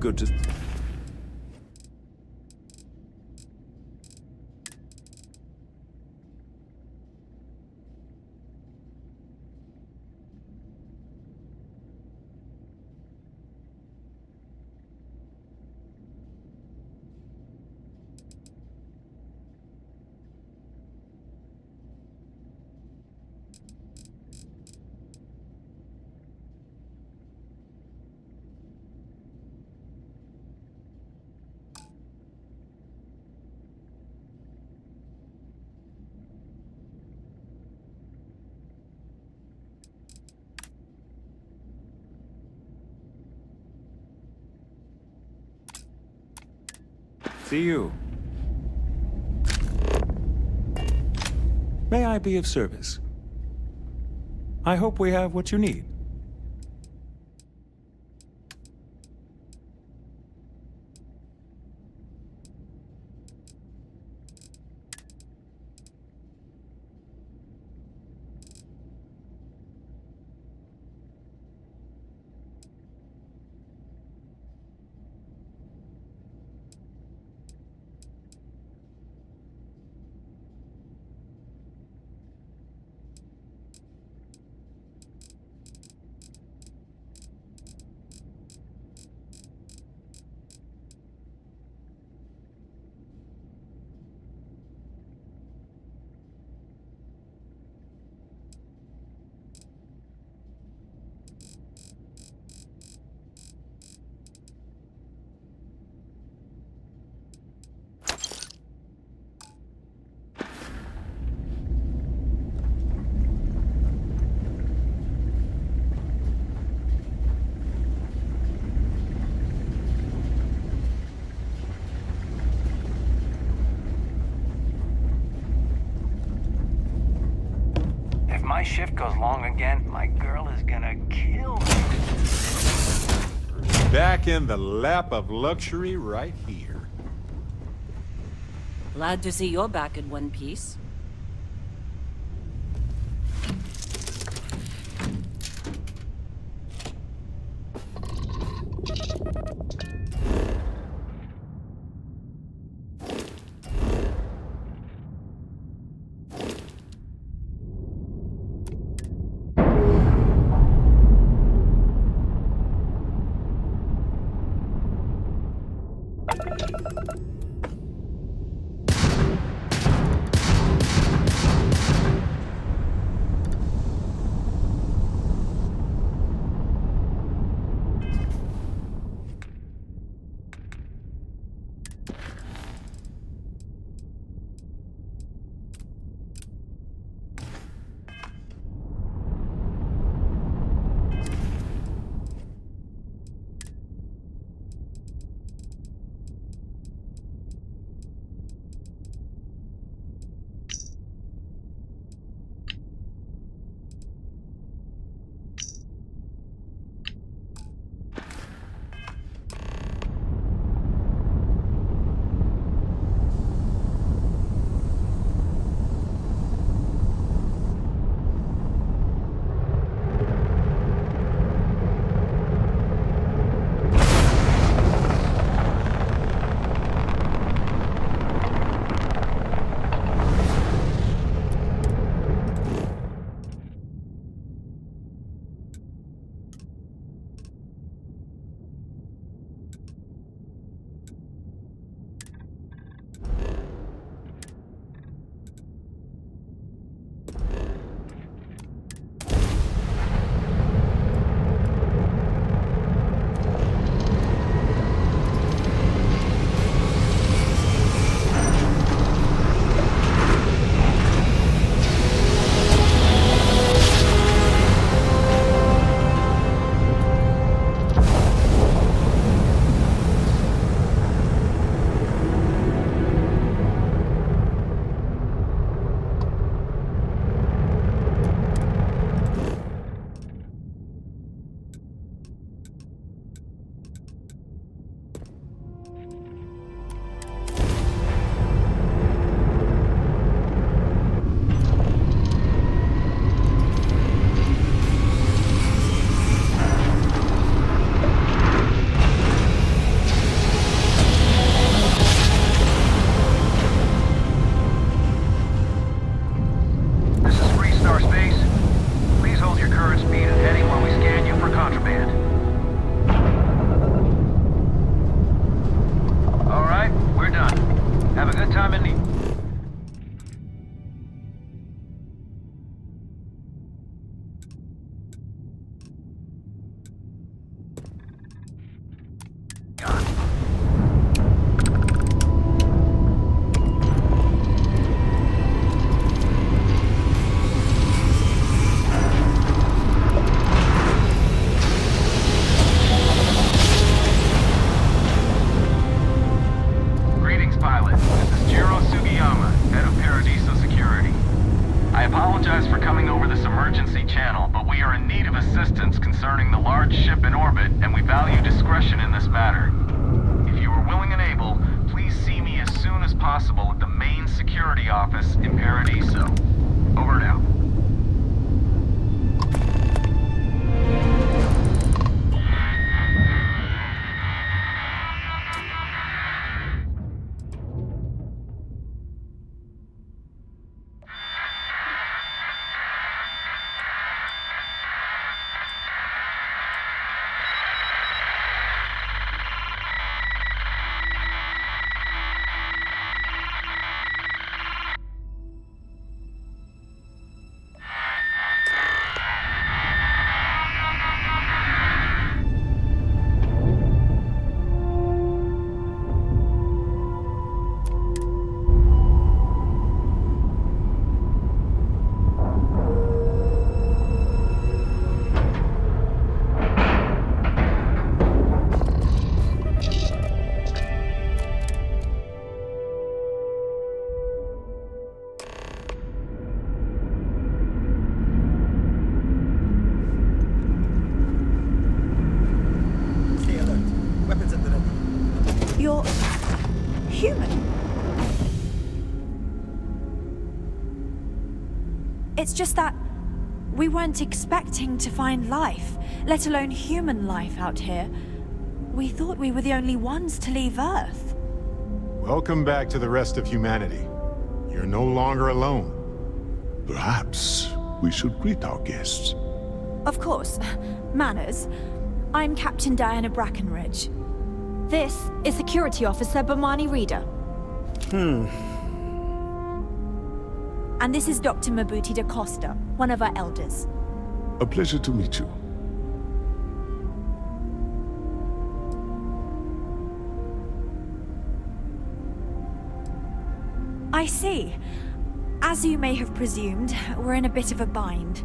good to... See you. May I be of service? I hope we have what you need. If my shift goes long again, my girl is gonna kill me. Back in the lap of luxury right here. Glad to see you're back in one piece. Anytime in need. Greetings, pilot. This is Jiro Sugiyama, head of Paradiso Security. I apologize for coming over this emergency channel, but we are in need of assistance concerning the large ship in orbit, and we value discretion in this matter. If you are willing and able, please see me as soon as possible at the main security office in Paradiso. Over and out. Stay alert. Weapons at the ready. You're human. It's just that we weren't expecting to find life, let alone human life out here. We thought we were the only ones to leave Earth. Welcome back to the rest of humanity. You're no longer alone. Perhaps we should greet our guests. Of course. Manners. I'm Captain Diana Brackenridge. This is Security Officer Bomani Reader. And this is Dr. Mabuti da Costa, one of our elders. A pleasure to meet you. I see. As you may have presumed, we're in a bit of a bind.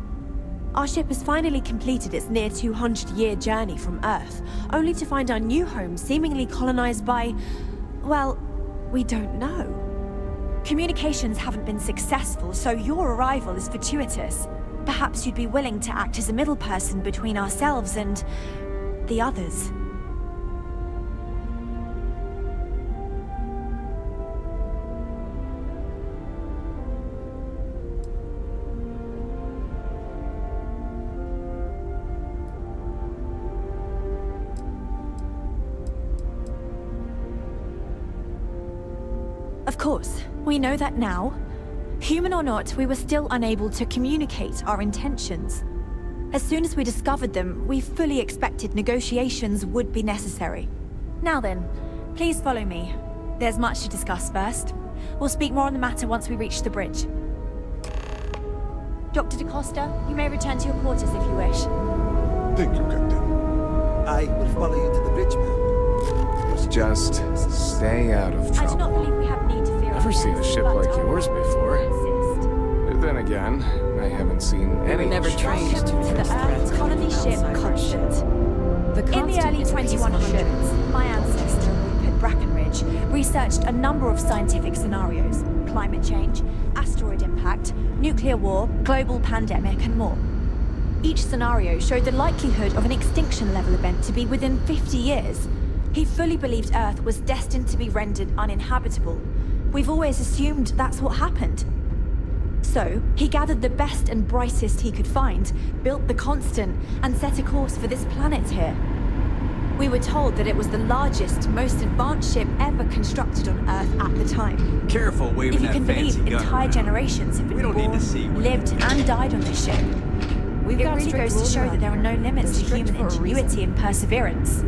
Our ship has finally completed its near 200-year journey from Earth, only to find our new home seemingly colonized by... well, we don't know. Communications haven't been successful, so your arrival is fortuitous. Perhaps you'd be willing to act as a middle person between ourselves and... the others. Of course, we know that now. Human or not, we were still unable to communicate our intentions. As soon as we discovered them, we fully expected negotiations would be necessary. Now then, please follow me. There's much to discuss first. We'll speak more on the matter once we reach the bridge. Dr. da Costa, you may return to your quarters if you wish. Thank you, Captain. I will follow you to the bridge, ma'am. Just stay out of I do trouble. not believe we have need to fear. Never seen a ship like yours before. Insist. But then again, I haven't seen any never ships. trained Welcome to the Earth colony ship Constant. In the early 2100s, my ancestor, Rupert Brackenridge, researched a number of scientific scenarios: climate change, asteroid impact, nuclear war, global pandemic, and more. Each scenario showed the likelihood of an extinction-level event to be within 50 years. He fully believed Earth was destined to be rendered uninhabitable. We've always assumed that's what happened. So, he gathered the best and brightest he could find, built the Constant, and set a course for this planet here. We were told that it was the largest, most advanced ship ever constructed on Earth at the time. Careful waving If you that can fancy believe, gun entire around. generations have We been don't need born, to see what- lived, and died on this ship. It really goes to show that there are no limits to human ingenuity and perseverance.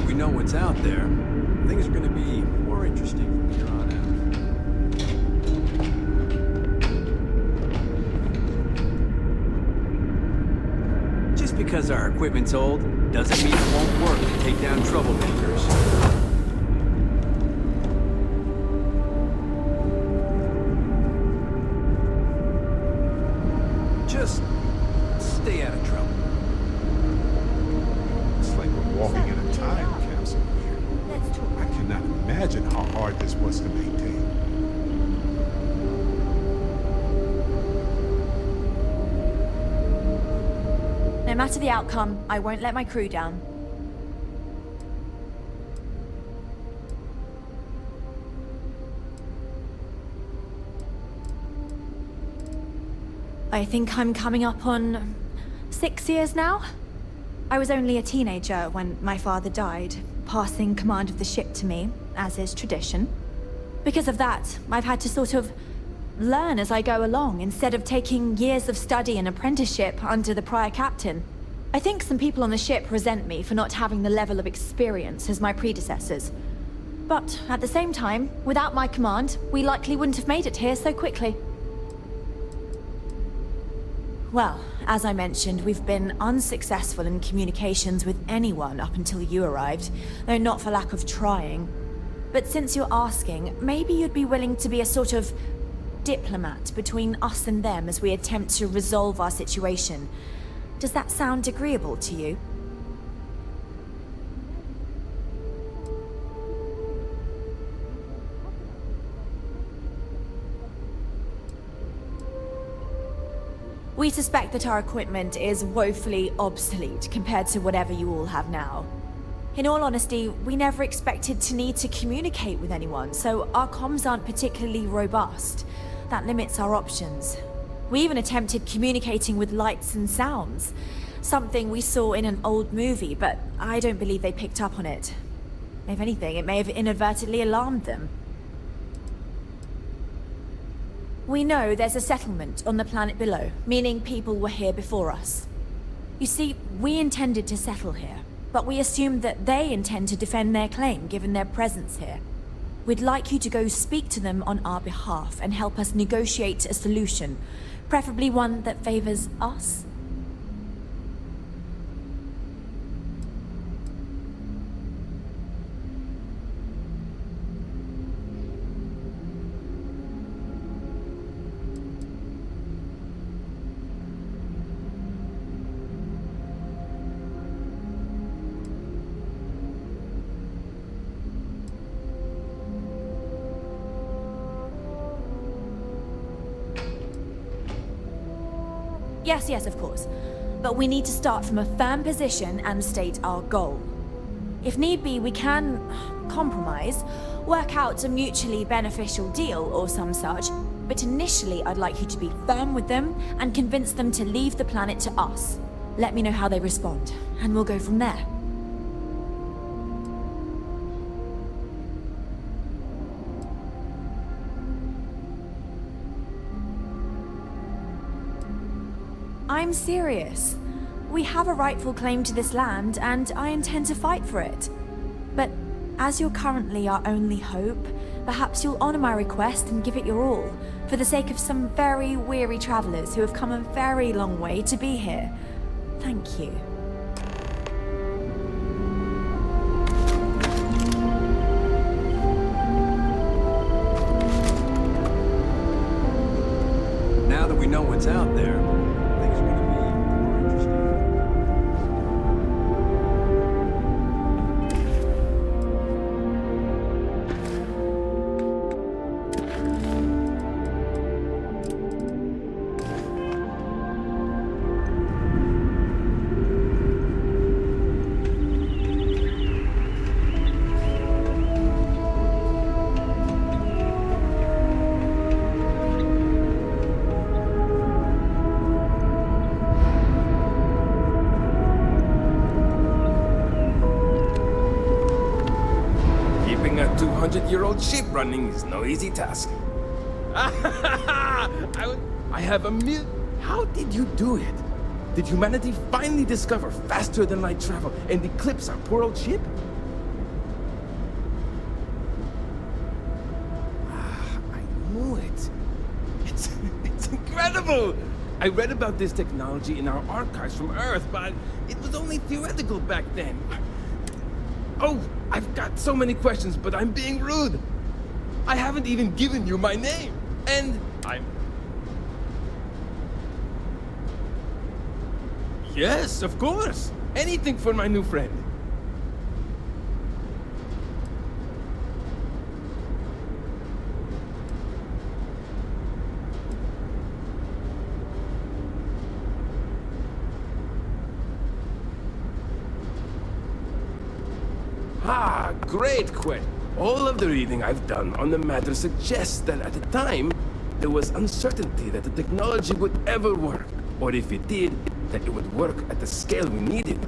we know what's out there, things are gonna be more interesting from here on out. Just because our equipment's old, doesn't mean it won't work to take down troublemakers. Just stay out of trouble. It's like we're walking in a time capsule here. Let's talk. I cannot imagine how hard this was to maintain. No matter the outcome, I won't let my crew down. I think I'm coming up on 6 years now. I was only a teenager when my father died, passing command of the ship to me, as is tradition. Because of that, I've had to sort of learn as I go along, instead of taking years of study and apprenticeship under the prior captain. I think some people on the ship resent me for not having the level of experience as my predecessors. But at the same time, without my command, we likely wouldn't have made it here so quickly. Well, as I mentioned, we've been unsuccessful in communications with anyone up until you arrived, though not for lack of trying. But since you're asking, maybe you'd be willing to be a sort of diplomat between us and them as we attempt to resolve our situation. Does that sound agreeable to you? We suspect that our equipment is woefully obsolete compared to whatever you all have now. In all honesty, we never expected to need to communicate with anyone, so our comms aren't particularly robust. That limits our options. We even attempted communicating with lights and sounds, something we saw in an old movie, but I don't believe they picked up on it. If anything, it may have inadvertently alarmed them. We know there's a settlement on the planet below, meaning people were here before us. You see, we intended to settle here, but we assumed that they intend to defend their claim given their presence here. We'd like you to go speak to them on our behalf and help us negotiate a solution, preferably one that favors us. Yes, of course. But we need to start from a firm position and state our goal. If need be, we can compromise, work out a mutually beneficial deal or some such, but initially I'd like you to be firm with them and convince them to leave the planet to us. Let me know how they respond, and we'll go from there. I'm serious. We have a rightful claim to this land, and I intend to fight for it. But as you're currently our only hope, perhaps you'll honor my request and give it your all, for the sake of some very weary travelers who have come a very long way to be here. Thank you. Now that we know what's out there, things are gonna be more interesting. Keeping a 200-year-old ship running is no easy task. I have a mil... How did you do it? Did humanity finally discover faster than light travel and eclipse our poor old ship? incredible! I read about this technology in our archives from Earth, but it was only theoretical back then. Oh, I've got so many questions, but I'm being rude. I haven't even given you my name, and I'm... Yes, of course. Anything for my new friend. Ah, great question. All of the reading I've done on the matter suggests that at the time, there was uncertainty that the technology would ever work, or if it did, that it would work at the scale we needed.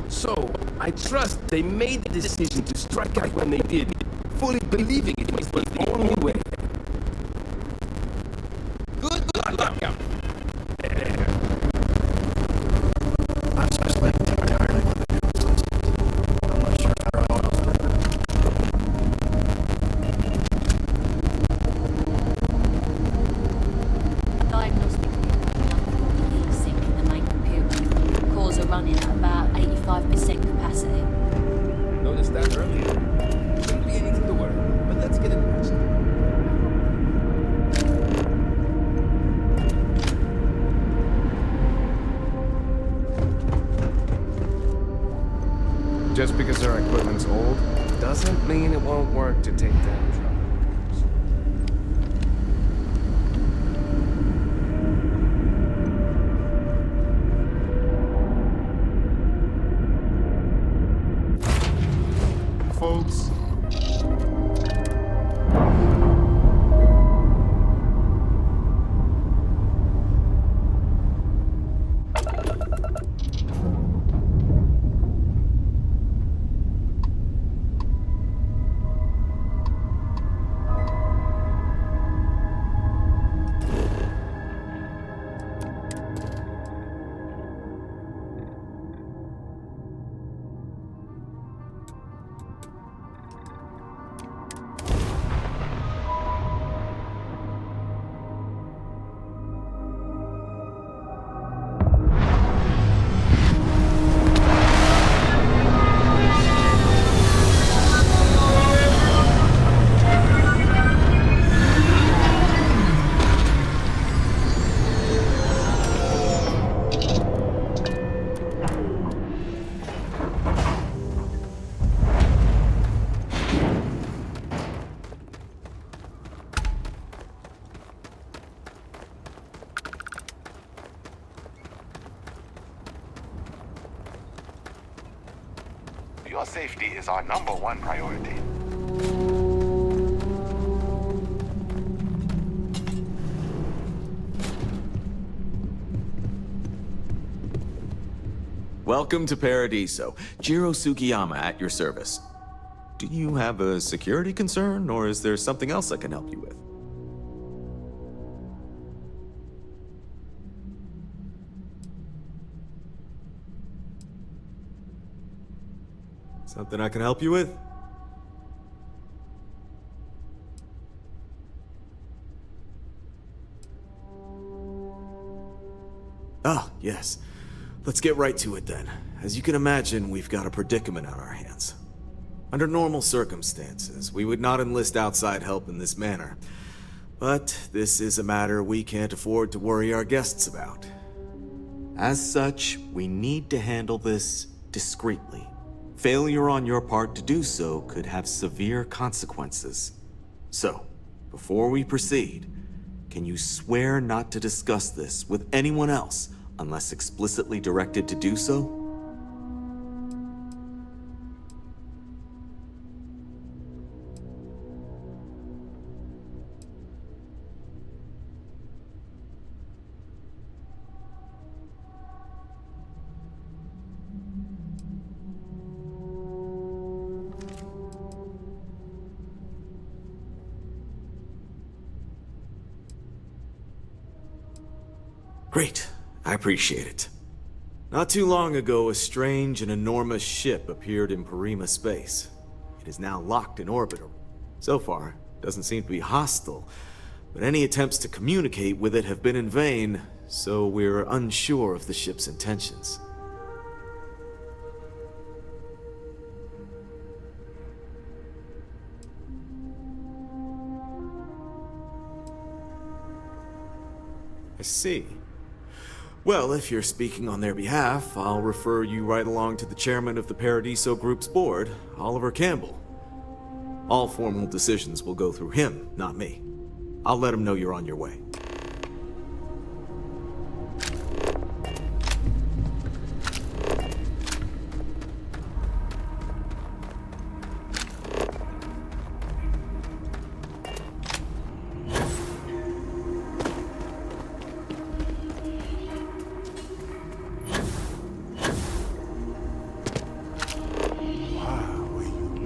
So, I trust they made the decision to strike out when they did, fully believing it was the only way. Good luck. I'm speculating entirely what the news is. I'm not sure how it all works. Diagnostic heat sink in the main computer. Cores are running at about 85% capacity. Noticed that earlier. Shouldn't be anything to worry, but let's get it patched. Just because our equipment's old, doesn't mean it won't work to take down trouble. Folks, Your safety is our #1 priority. Welcome to Paradiso. Jiro Sugiyama at your service. Do you have a security concern, or is there something else I can help you with? Something I can help you with? Ah, yes. Let's get right to it then. As you can imagine, we've got a predicament on our hands. Under normal circumstances, we would not enlist outside help in this manner. But this is a matter we can't afford to worry our guests about. As such, we need to handle this discreetly. Failure on your part to do so could have severe consequences. So, before we proceed, can you swear not to discuss this with anyone else unless explicitly directed to do so? Great. I appreciate it. Not too long ago, a strange and enormous ship appeared in Parima space. It is now locked in orbit. So far, it doesn't seem to be hostile, But any attempts to communicate with it have been in vain, so we're unsure of the ship's intentions. I see. Well, if you're speaking on their behalf, I'll refer you right along to the chairman of the Paradiso Group's board, Oliver Campbell. All formal decisions will go through him, not me. I'll let him know you're on your way.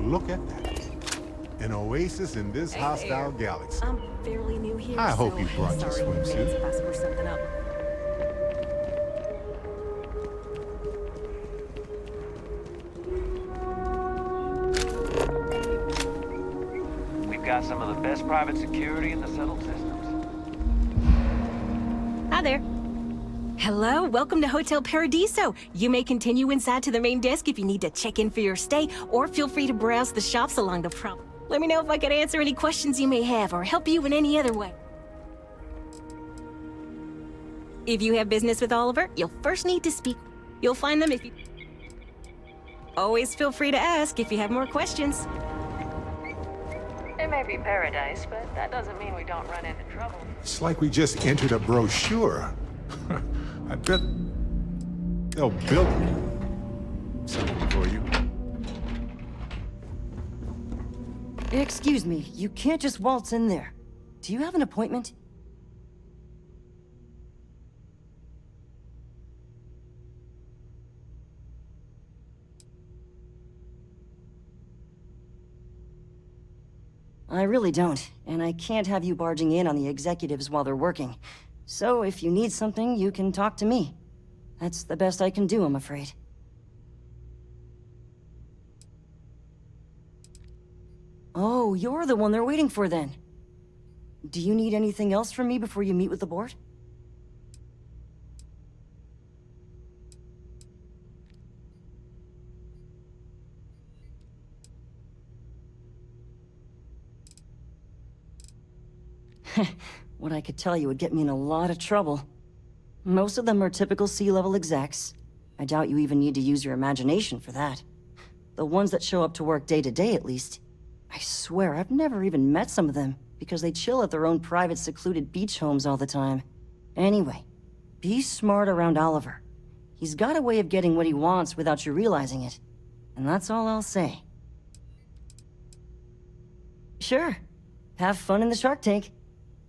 Look at that. An oasis in this hostile galaxy. I'm fairly new here, I hope you brought your sorry in advance swimsuit. if I screw something up. We've got some of the best private security in the settled systems. Hi there. Hello, welcome to Hotel Paradiso. You may continue inside to the main desk if you need to check in for your stay, or feel free to browse the shops along the front. Let me know if I can answer any questions you may have or help you in any other way. If you have business with Oliver, you'll first need to speak. You'll find them if you... Always feel free to ask if you have more questions. It may be paradise, but that doesn't mean we don't run into trouble. It's like we just entered a brochure. I bet they'll build something for you. Excuse me, you can't just waltz in there. Do you have an appointment? I really don't, and I can't have you barging in on the executives while they're working. So if you need something, you can talk to me. That's the best I can do, I'm afraid. Oh, you're the one they're waiting for then. Do you need anything else from me before you meet with the board? What I could tell you would get me in a lot of trouble. Most of them are typical C-level execs. I doubt you even need to use your imagination for that. The ones that show up to work day to day, at least. I swear, I've never even met some of them, because they chill at their own private secluded beach homes all the time. Anyway, be smart around Oliver. He's got a way of getting what he wants without you realizing it. And that's all I'll say. Sure. Have fun in the Shark Tank.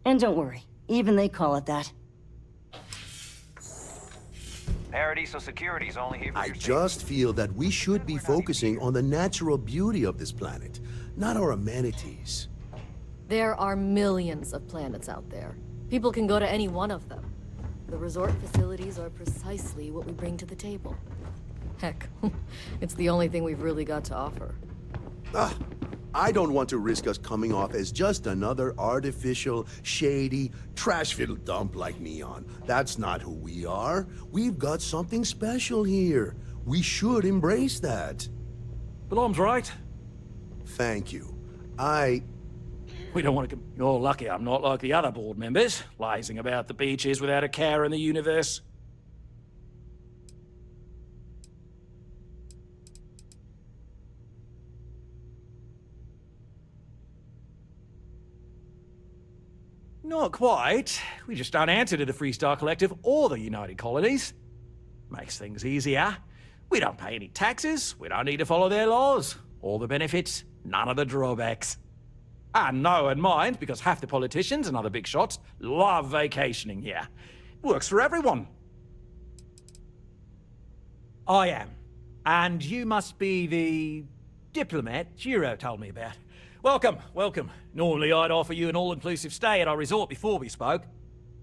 And don't worry, even they call it that. Paradiso Security's only here for I your just feel that we should be focusing on the natural beauty of this planet, not our amenities. There are millions of planets out there. People can go to any one of them. The resort facilities are precisely what we bring to the table. Heck, it's the only thing we've really got to offer. I don't want to risk us coming off as just another artificial, shady, trash-filled dump like Neon. That's not who we are. We've got something special here. We should embrace that. Belom's right. Thank you. We don't want to... You're lucky I'm not like the other board members, lazing about the beaches without a care in the universe. Not quite. We just don't answer to the Freestar Collective or the United Colonies. Makes things easier. We don't pay any taxes, we don't need to follow their laws. All the benefits, none of the drawbacks. And know and mind, because half the politicians and other big shots love vacationing here. Works for everyone. I am. And you must be the diplomat Jiro told me about. Welcome, welcome. Normally I'd offer you an all-inclusive stay at our resort before we spoke.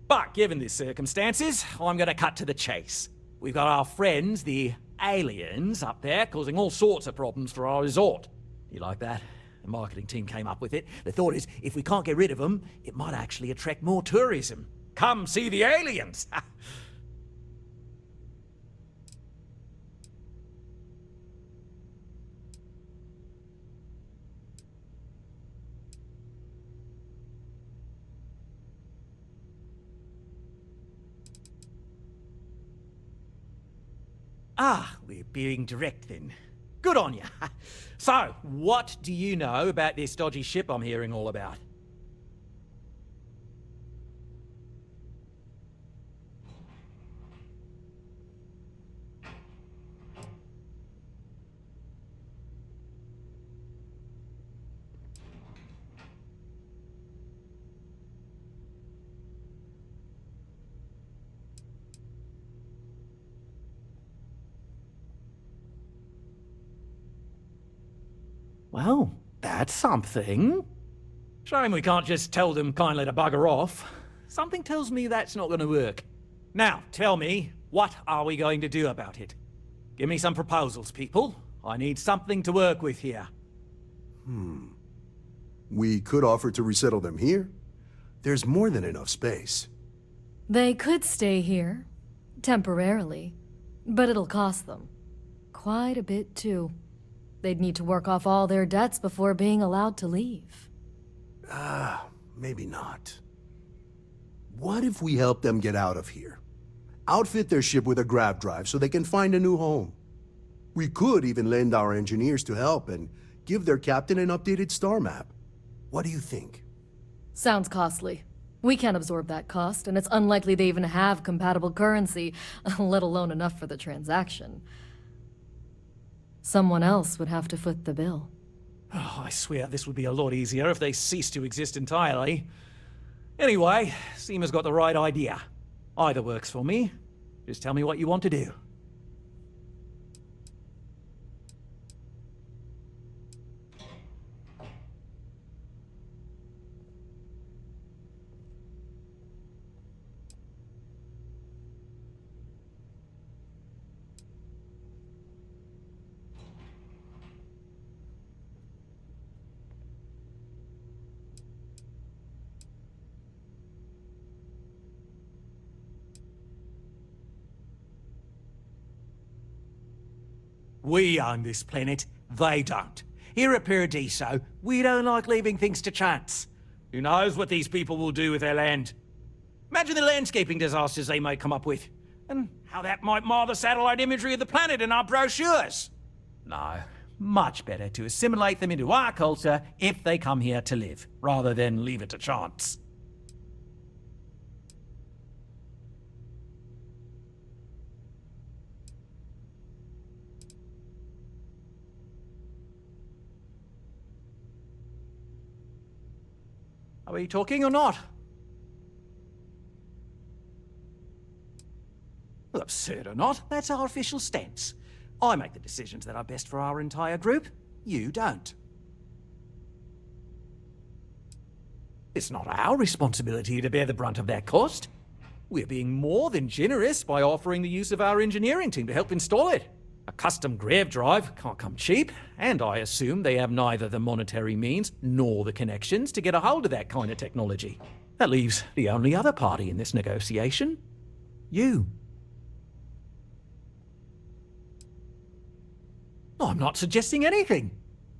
But given the circumstances, I'm gonna cut to the chase. We've got our friends, the aliens, up there, causing all sorts of problems for our resort. You like that? The marketing team came up with it. The thought is, if we can't get rid of them, it might actually attract more tourism. Come see the aliens! Ah, we're being direct then. Good on you. So, what do you know about this dodgy ship I'm hearing all about? Well, that's something. Shame we can't just tell them kindly to bugger off. Something tells me that's not going to work. Now, tell me, what are we going to do about it? Give me some proposals, people. I need something to work with here. We could offer to resettle them here. There's more than enough space. They could stay here, temporarily, but it'll cost them. Quite a bit, too. They'd need to work off all their debts before being allowed to leave. Maybe not. What if we help them get out of here? Outfit their ship with a grav drive so they can find a new home. We could even lend our engineers to help and give their captain an updated star map. What do you think? Sounds costly. We can't absorb that cost, and it's unlikely they even have compatible currency, let alone enough for the transaction. Someone else would have to foot the bill. Oh, I swear this would be a lot easier if they ceased to exist entirely. Anyway, Seema's got the right idea. Either works for me. Just tell me what you want to do. We own this planet, they don't. Here at Paradiso, we don't like leaving things to chance. Who knows what these people will do with their land? Imagine the landscaping disasters they might come up with, and how that might mar the satellite imagery of the planet in our brochures. No, much better to assimilate them into our culture if they come here to live, rather than leave it to chance. Are we talking or not? Well, absurd or not, that's our official stance. I make the decisions that are best for our entire group. You don't. It's not our responsibility to bear the brunt of that cost. We're being more than generous by offering the use of our engineering team to help install it. A custom grav drive can't come cheap, and I assume they have neither the monetary means nor the connections to get a hold of that kind of technology. That leaves the only other party in this negotiation. You. I'm not suggesting anything,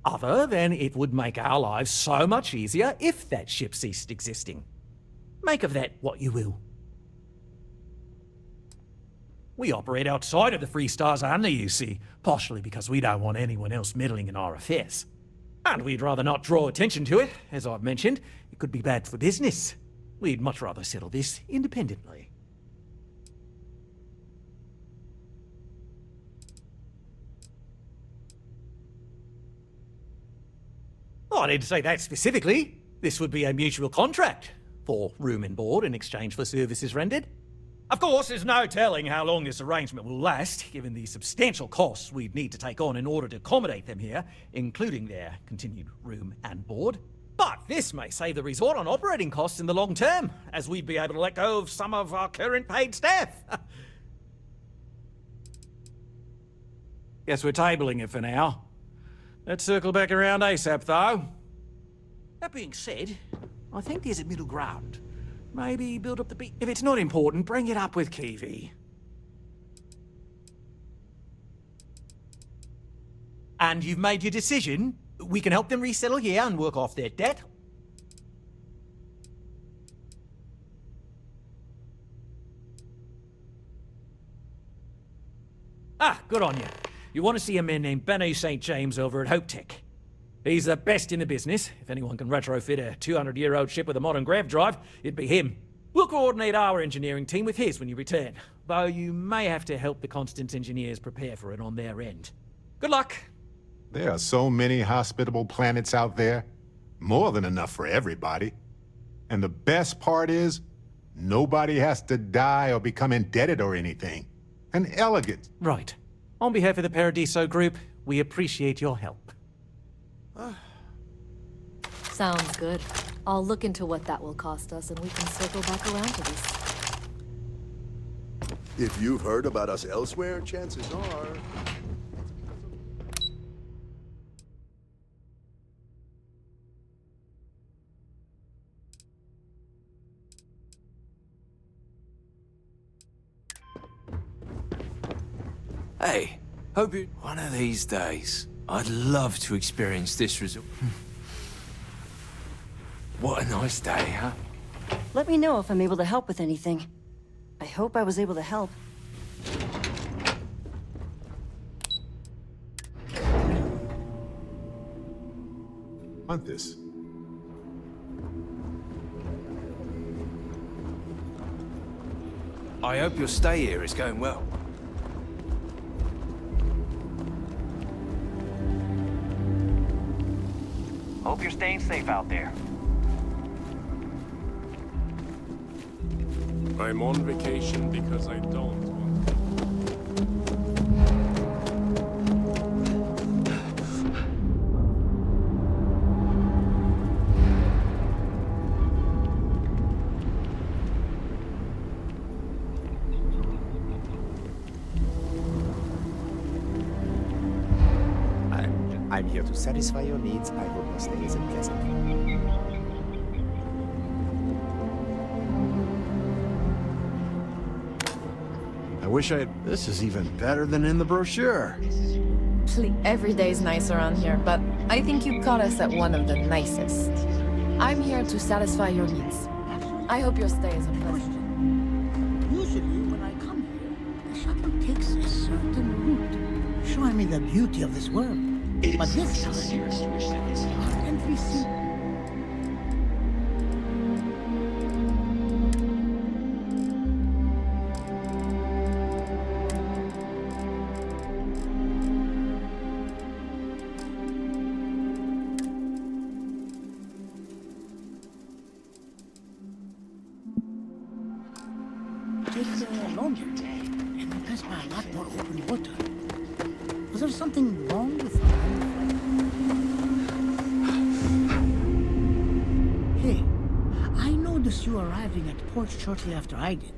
other than it would make our lives so much easier if that ship ceased existing. Make of that what you will. We operate outside of the Free Stars only, you see, partially because we don't want anyone else meddling in our affairs. And we'd rather not draw attention to it. As I've mentioned, it could be bad for business. We'd much rather settle this independently. Oh, I didn't say that specifically. This would be a mutual contract for room and board in exchange for services rendered. Of course, there's no telling how long this arrangement will last, given the substantial costs we'd need to take on in order to accommodate them here, including their continued room and board. But this may save the resort on operating costs in the long term, as we'd be able to let go of some of our current paid staff. Guess we're tabling it for now. Let's circle back around ASAP, though. That being said, I think there's a middle ground. Maybe build up the beat. If it's not important, bring it up with Kiwi. And you've made your decision? We can help them resettle here and work off their debt? Ah, good on you. You want to see a man named Benny St. James over at Hope Tech. He's the best in the business. If anyone can retrofit a 200-year-old ship with a modern grav drive, it'd be him. We'll coordinate our engineering team with his when you return, though you may have to help the Constance engineers prepare for it on their end. Good luck. There are so many hospitable planets out there. More than enough for everybody. And the best part is, nobody has to die or become indebted or anything. And elegant. Right. On behalf of the Paradiso Group, we appreciate your help. Sounds good. I'll look into what that will cost us, and we can circle back around to this. If you've heard about us elsewhere, chances are... Hey, hope you... One of these days, I'd love to experience this resort. What a nice day, huh? Let me know if I'm able to help with anything. I hope I was able to help. Want this? I hope your stay here is going well. Hope you're staying safe out there. I'm on vacation because I don't want to. I'm here to satisfy your needs. I hope your stay is pleasant. I wish I had... This is even better than in the brochure. Please, every day's nice around here, but I think you caught us at one of the nicest. I'm here to satisfy your needs. I hope your stay is a pleasure. Usually, when I come here, the shuttle takes a certain route, showing me the beauty of this world. But this time, our entry seat... takes longer, and we pass by a lot more open water. Was there something wrong with it? Hey, I noticed you arriving at port shortly after I did.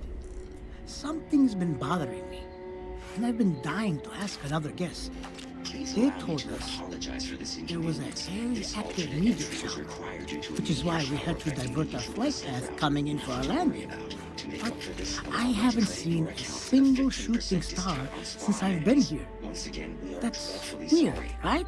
Something's been bothering me, and I've been dying to ask another guest. They told us there was a very active meteor shower, which is why we had to divert our flight path coming in for our landing. But I haven't seen a single shooting star since I've been here. That's weird, right?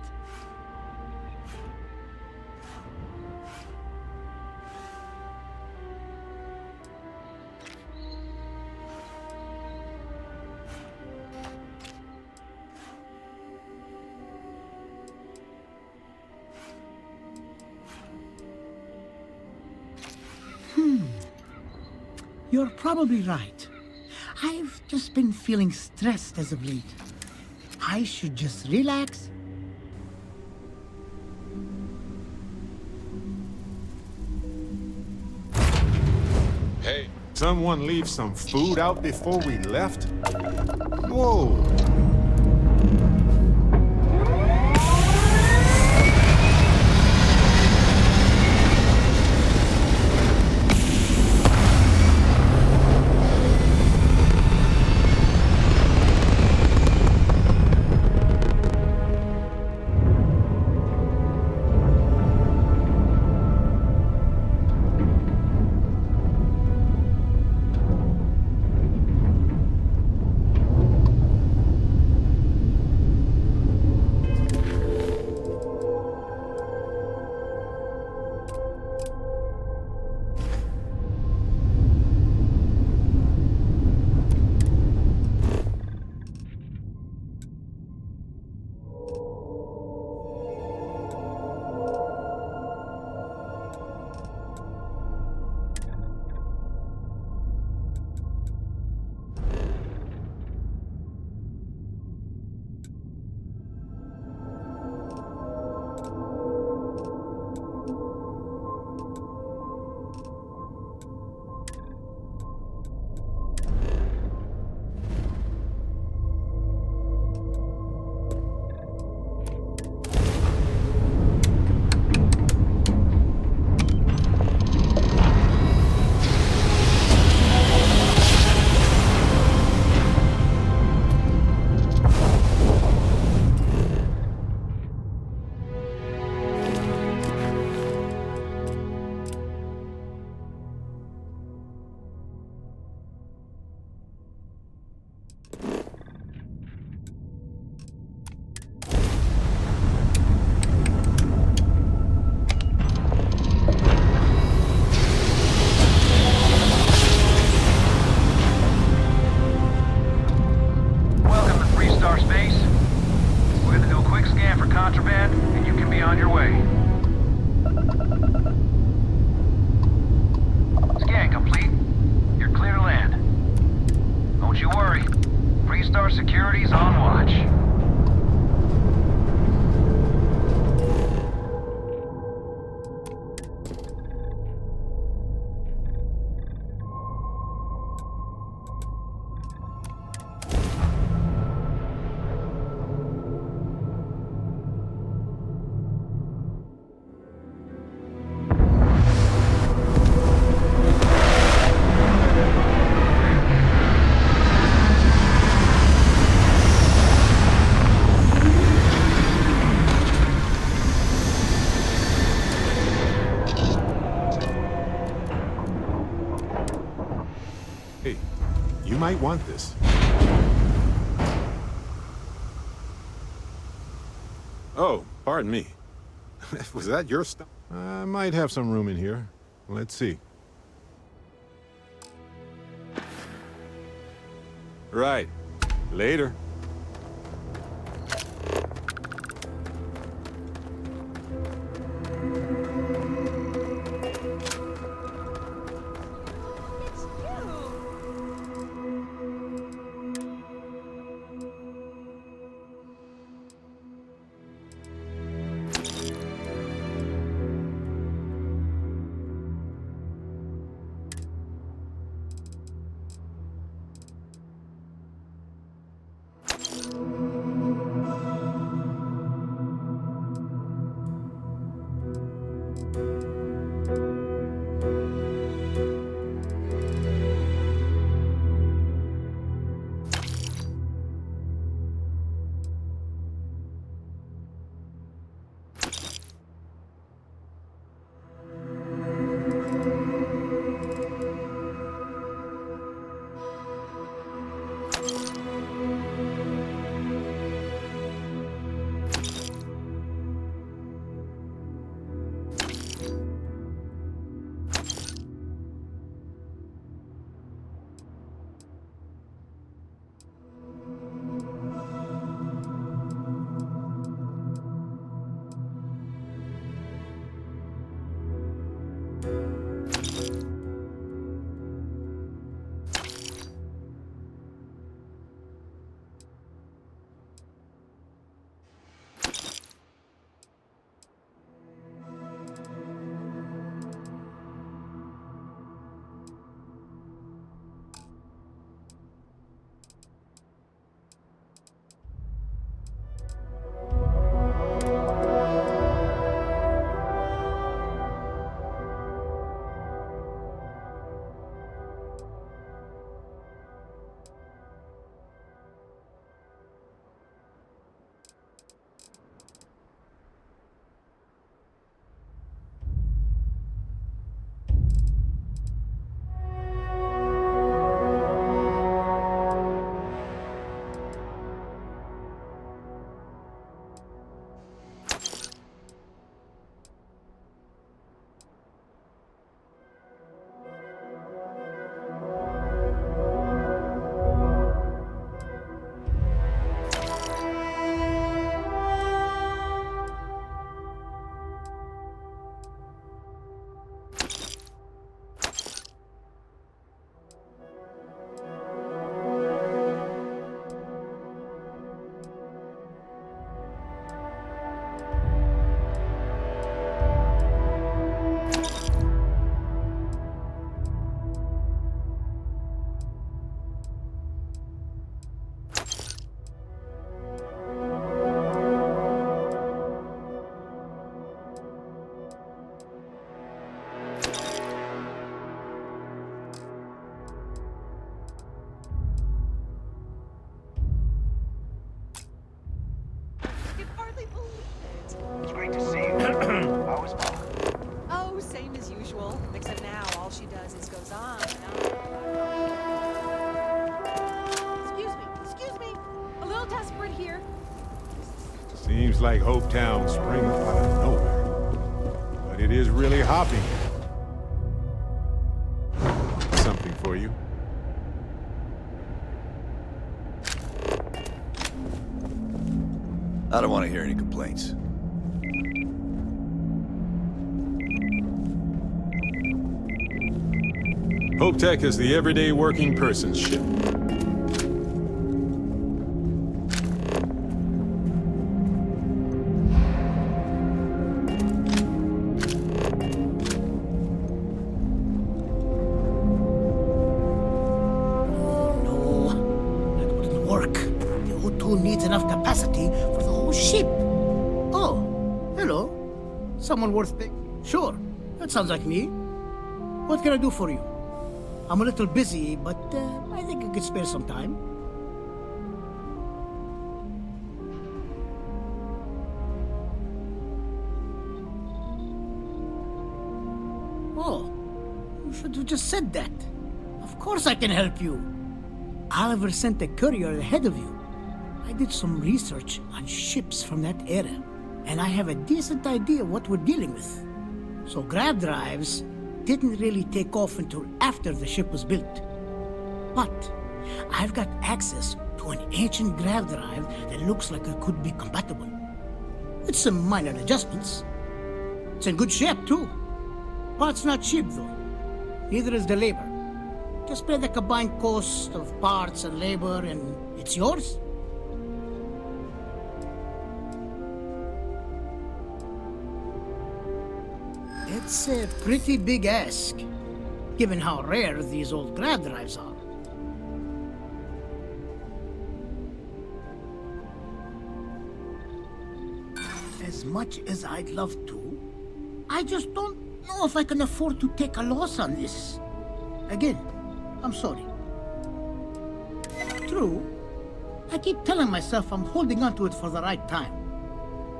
You're probably right. I've just been feeling stressed as of late. I should just relax. Hey, someone leave some food out before we left? Whoa! contraband, and you can be on your way. Scan complete. You're clear to land. Don't you worry. Freestar Security's on watch. Hey, you might want this. Oh, pardon me. Was that your stuff? I might have some room in here. Let's see. Right. Later. It's great to see you. How was Mom? Oh, same as usual. Except now all she does is goes on and on. Excuse me. A little desperate here. Seems like Hopetown springs out of nowhere. But it is really hopping. Something for you. I don't want to hear any complaints. Hope Tech is the everyday working person's ship. Someone worth picking? Sure, that sounds like me. What can I do for you? I'm a little busy, but I think I could spare some time. Oh, you should have just said that. Of course I can help you. Oliver sent a courier ahead of you. I did some research on ships from that era, and I have a decent idea what we're dealing with. So grav drives didn't really take off until after the ship was built. But I've got access to an ancient grav drive that looks like it could be compatible. It's some minor adjustments. It's in good shape too. Parts not cheap though. Neither is the labor. Just pay the combined cost of parts and labor and it's yours. It's a pretty big ask, given how rare these old grav drives are. As much as I'd love to, I just don't know if I can afford to take a loss on this. Again, I'm sorry. True, I keep telling myself I'm holding on to it for the right time.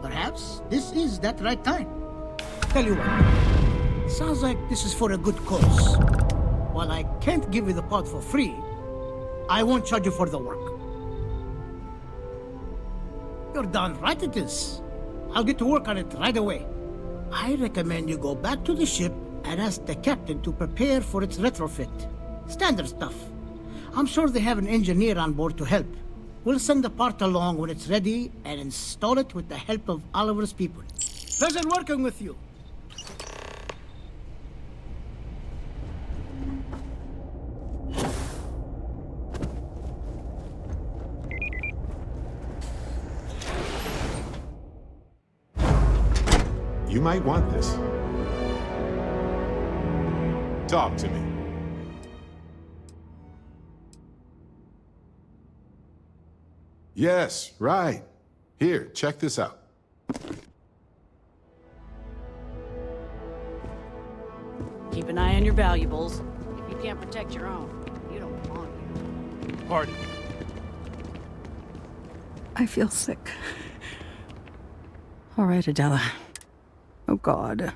Perhaps this is that right time. Tell you what, sounds like this is for a good cause. While I can't give you the pod for free, I won't charge you for the work. You're darn right it is. I'll get to work on it right away. I recommend you go back to the ship and ask the captain to prepare for its retrofit. Standard stuff. I'm sure they have an engineer on board to help. We'll send the part along when it's ready and install it with the help of Oliver's people. Pleasure working with you. You might want this. Talk to me. Yes, right. Here, check this out. Keep an eye on your valuables. If you can't protect your own, you don't belong here. Pardon. I feel sick. All right, Adela. Oh, God.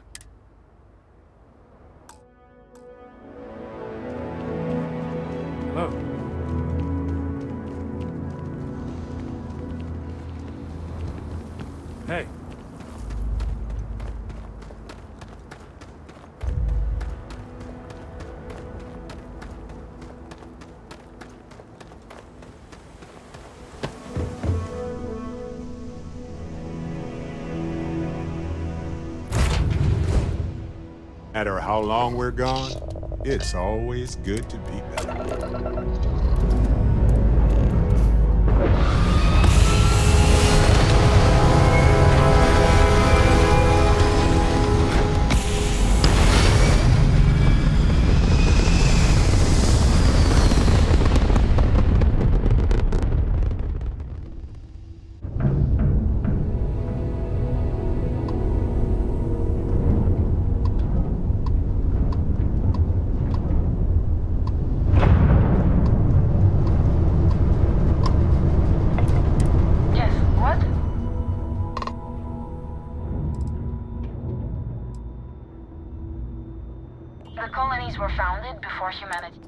Hello. Hey. No matter how long we're gone, it's always good to be back. The colonies were founded before humanity.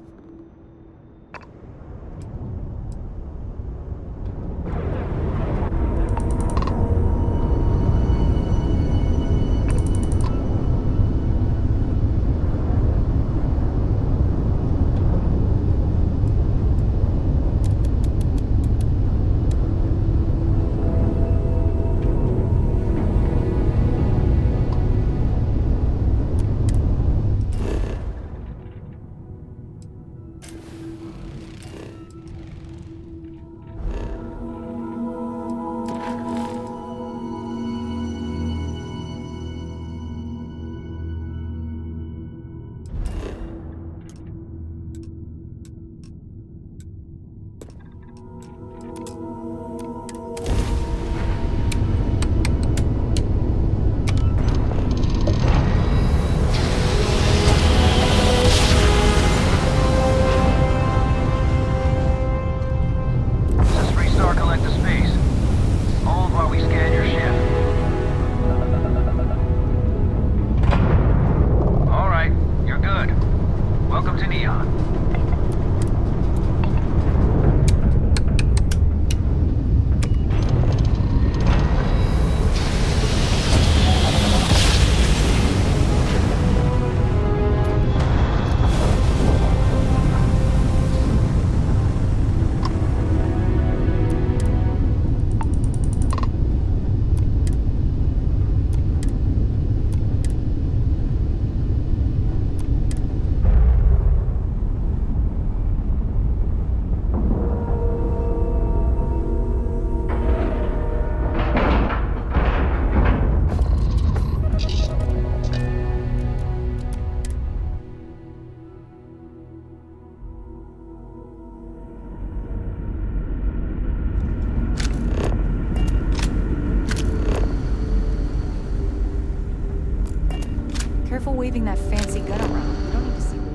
Careful waving that fancy gun around. We don't need to see what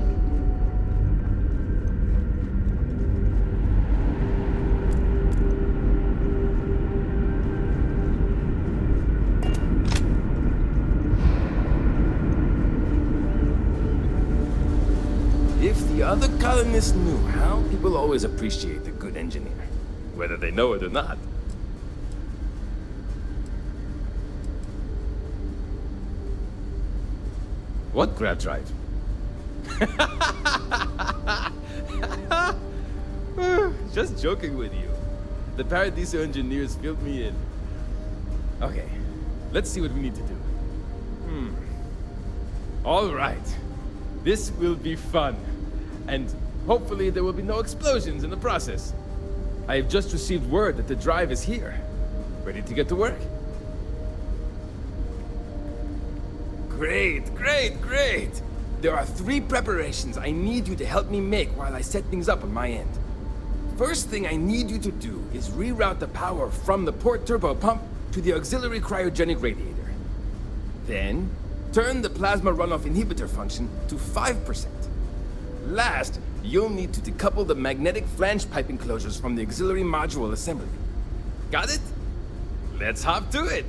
If the other colonists knew how people always appreciate a good engineer, whether they know it or not. What grab drive? Just joking with you. The Paradiso engineers filled me in. Okay, let's see what we need to do. All right. This will be fun. And hopefully there will be no explosions in the process. I have just received word that the drive is here. Ready to get to work? Great, great, great! There are 3 preparations I need you to help me make while I set things up on my end. First thing I need you to do is reroute the power from the port turbo pump to the auxiliary cryogenic radiator. Then, turn the plasma runoff inhibitor function to 5%. Last, you'll need to decouple the magnetic flange pipe enclosures from the auxiliary module assembly. Got it? Let's hop to it!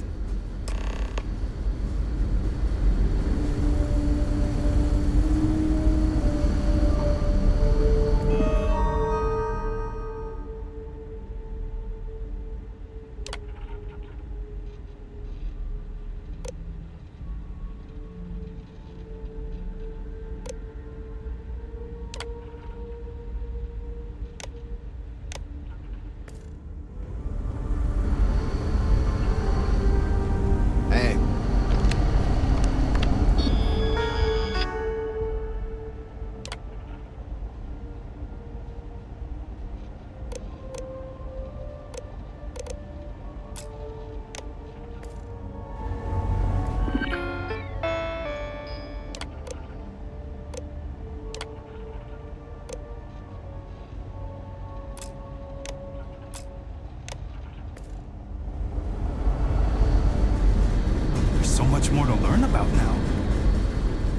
More to learn about now.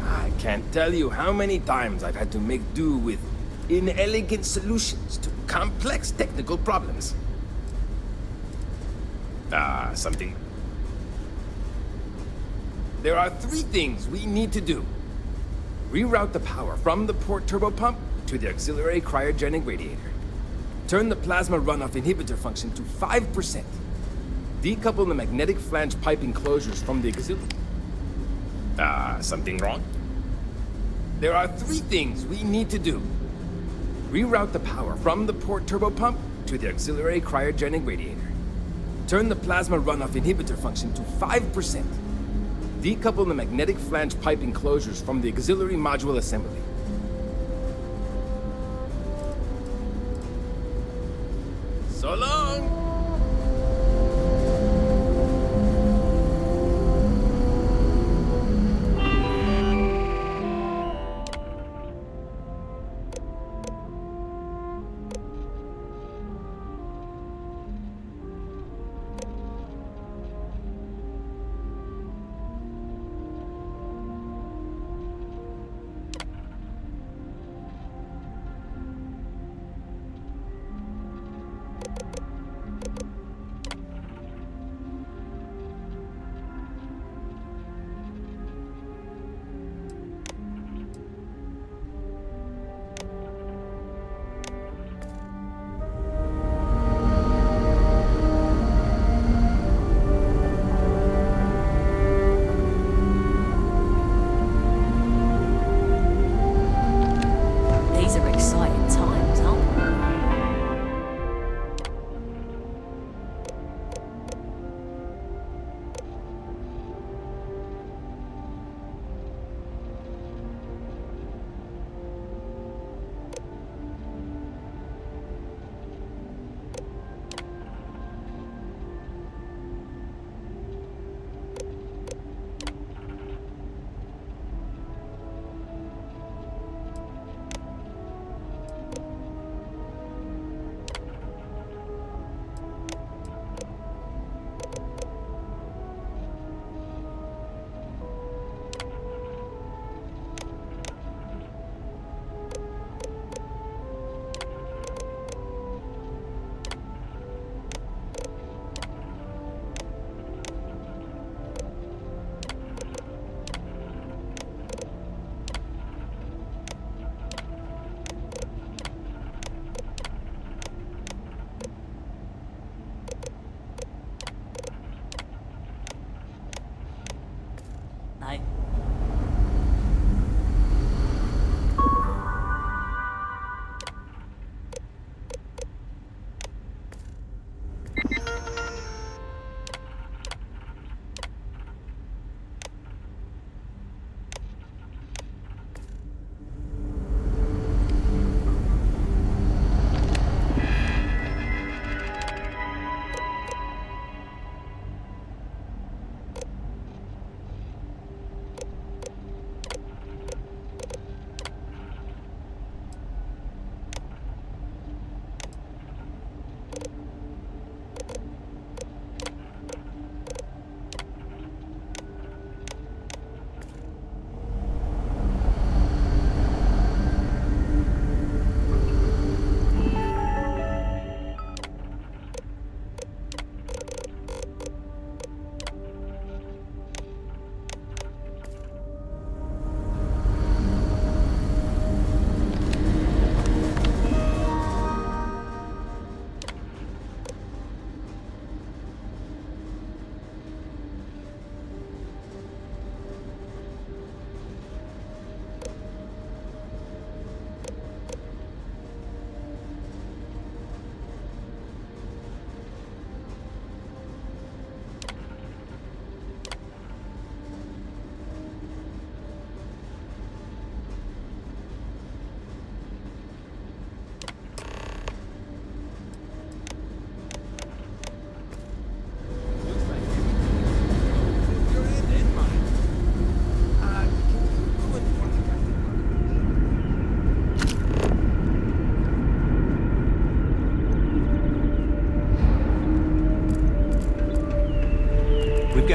I can't tell you how many times I've had to make do with inelegant solutions to complex technical problems. Something. There are 3 things we need to do. Reroute the power from the port turbo pump to the auxiliary cryogenic radiator. Turn the plasma runoff inhibitor function to 5%. Decouple the magnetic flange pipe enclosures from the auxiliary. Something wrong? There are 3 things we need to do. Reroute the power from the port turbo pump to the auxiliary cryogenic radiator. Turn the plasma runoff inhibitor function to 5%. Decouple the magnetic flange pipe enclosures from the auxiliary module assembly. So long!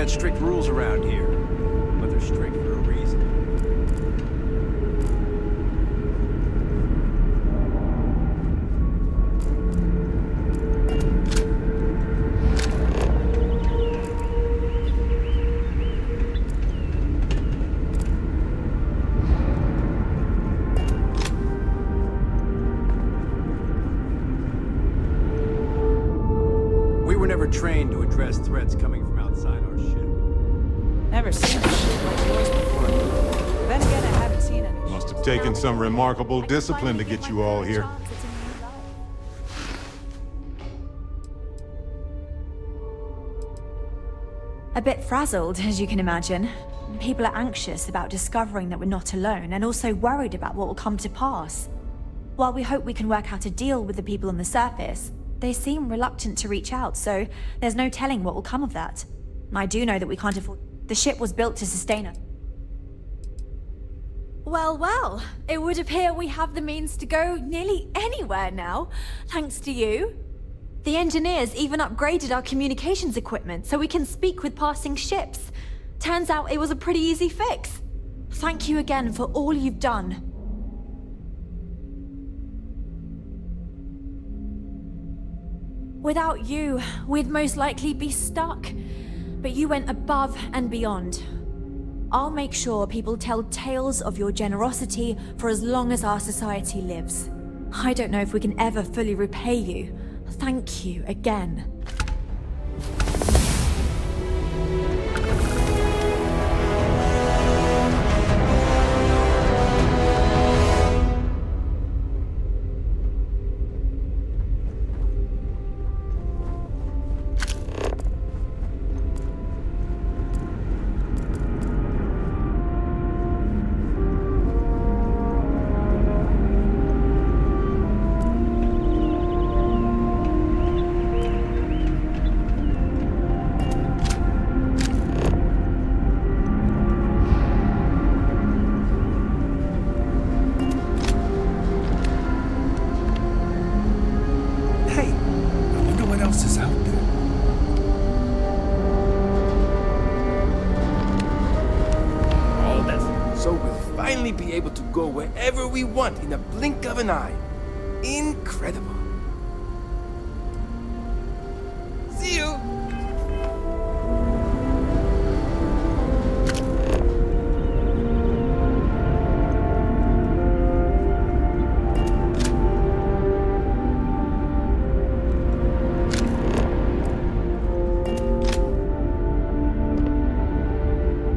got strict rules around here, but they're strict for a reason. We were never trained to address threats coming from outside our ship. Never seen a ship like yours before. Then again, I haven't seen any. Must have taken some remarkable discipline to get you all here. A bit frazzled, as you can imagine. People are anxious about discovering that we're not alone, and also worried about what will come to pass. While we hope we can work out a deal with the people on the surface, they seem reluctant to reach out, so there's no telling what will come of that. I do know that we can't afford... The ship was built to sustain us. Well, well, it would appear we have the means to go nearly anywhere now, thanks to you. The engineers even upgraded our communications equipment so we can speak with passing ships. Turns out it was a pretty easy fix. Thank you again for all you've done. Without you, we'd most likely be stuck. But you went above and beyond. I'll make sure people tell tales of your generosity for as long as our society lives. I don't know if we can ever fully repay you. Thank you again. Be able to go wherever we want in a blink of an eye. Incredible. See you.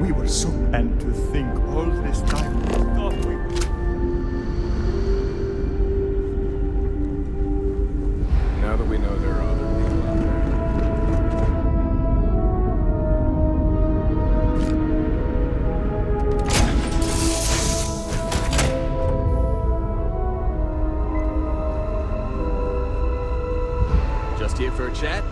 We were so... And to think all this time we thought we... Now that we know there are other people out there. Just here for a chat?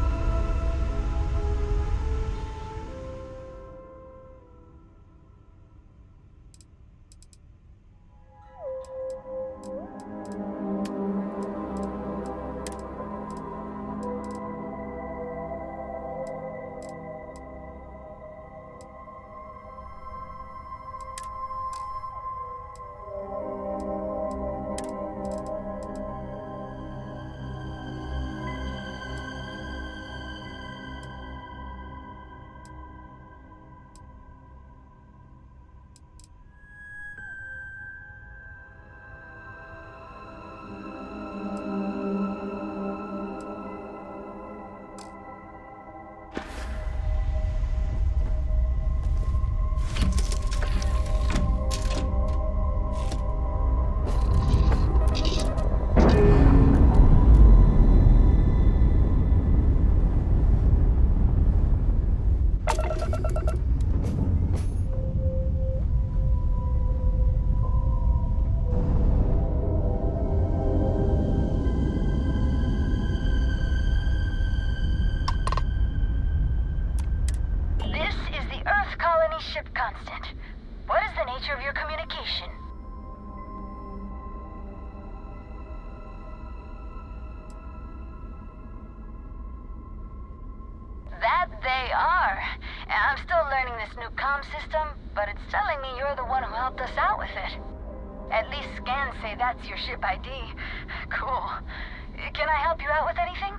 Ship Constant. What is the nature of your communication? That they are. I'm still this new comm system, but it's telling me you're the one who helped us out with it. At least scans say that's your ship ID. Cool. Can I help you out with anything?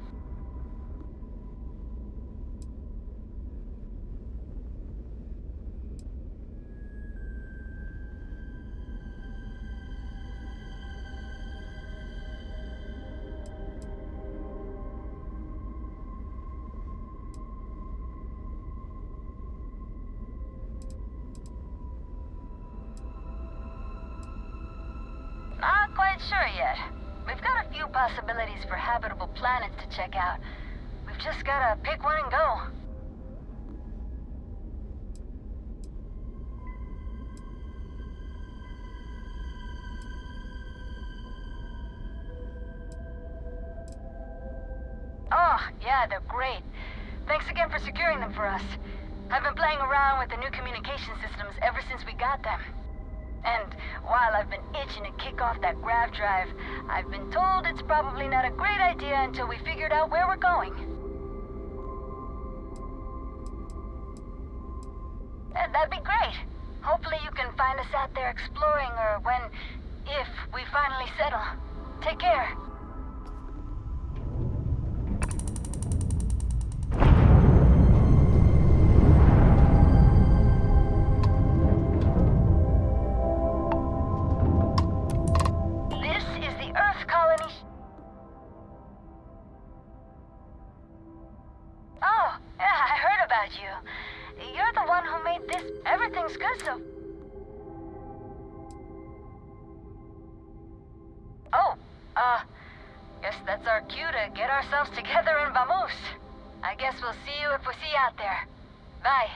Not quite sure yet. We've got a few possibilities for habitable planets to check out. We've just gotta pick one and go. Oh, yeah, they're great. Thanks again for securing them for us. I've been playing around with the new communication systems ever since we got them. And while I've been itching to kick off that grav drive, I've been told it's probably not a great idea until we figured out where we're going. That'd be great. Hopefully you can find us out there exploring, or if we finally settle. Take care. Oh, yeah, I heard about you. You're the one who made this. Everything's good, so... Oh, guess that's our cue to get ourselves together and vamos. I guess we'll see you if we see you out there. Bye.